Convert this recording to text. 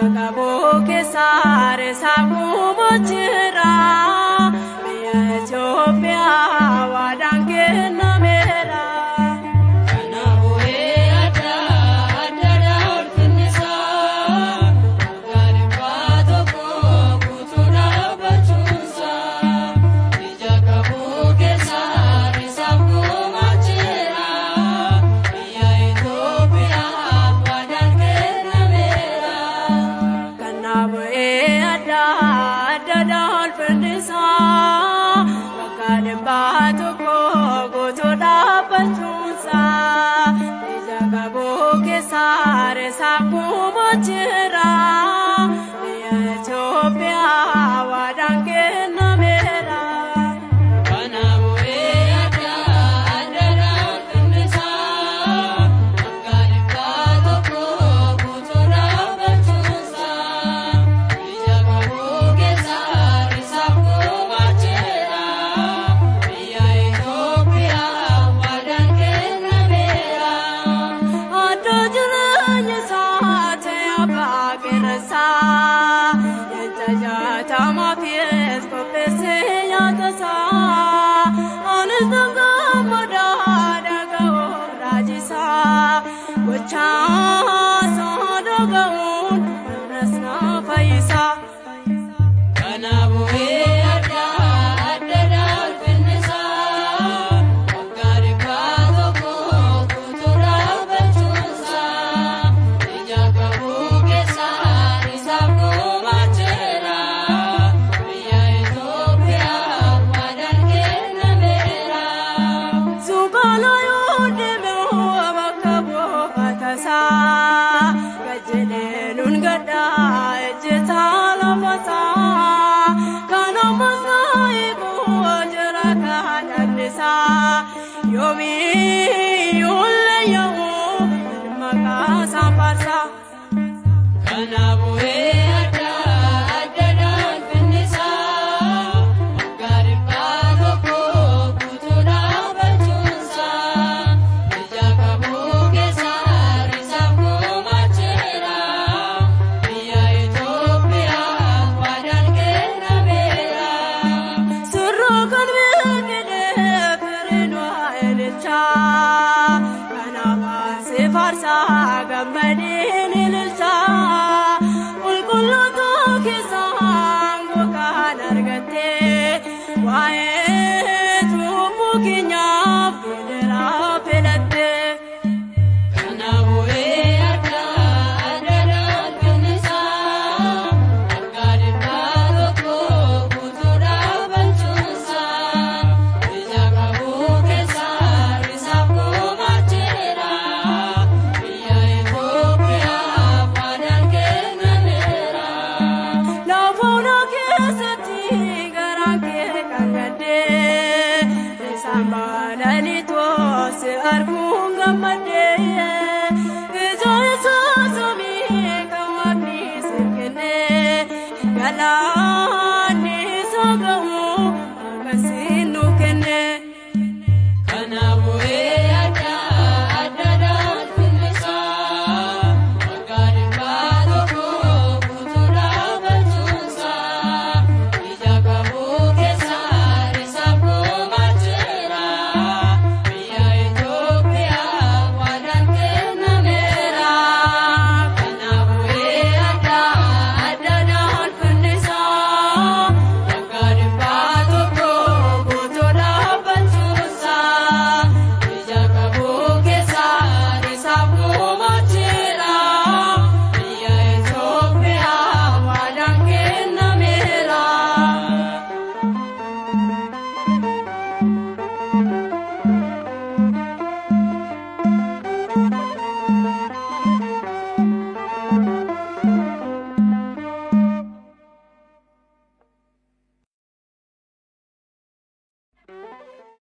Jagabo ke sare sabu mochira Biya Ethiopia wadange namera Kana boe ada daur finisa Garibato ko kutura bachunsa Jagabo ke sare sabu mochira Biya Ethiopia wadange namera Kana boe ada daur finisa Garibato ko kutura bachunsa Jagabo ke sare sabu mochira Biya Ethiopia wadange namera Kana boe ada daur finisa Garibato ko kutura bachunsa Jagabo ke sare sabu mochira Biya Ethiopia wadange namera Ado jiranya saate abagirsa Yajata mafies kopese yatasa Anistanga modada gao rajisa Wacha sodogaun rasna faisa Kana boe ada daur finisa Garibato ko kutura bachunsa Jagabo ke sare sabu mochira Biya Ethiopia wadange namera Zubala yudeme abakabo atasa Gajelelun gada ejeta lamasa Kana masaibu jara kadanisa Yomi yulle yamu makasa farsa Kana boe ada daur finisa Garibato ko kutura bachunsa Jagabo ke sare sabu mochira Biya Ethiopia wadange namera Surro kan begede ferino elcha Kana base farsa gammadin ilcha Ulkullu to kisango kan argate Wae tumu kinya federa felate Kana boe ada daur finisa Garibato ko kutura bachunsa Jagabo ke sare sabu mochira Biya Ethiopia wadange namera Lafona ke sati garange kangade Samba dalito se argun gamade Ijoy so somi kawani sikene Gala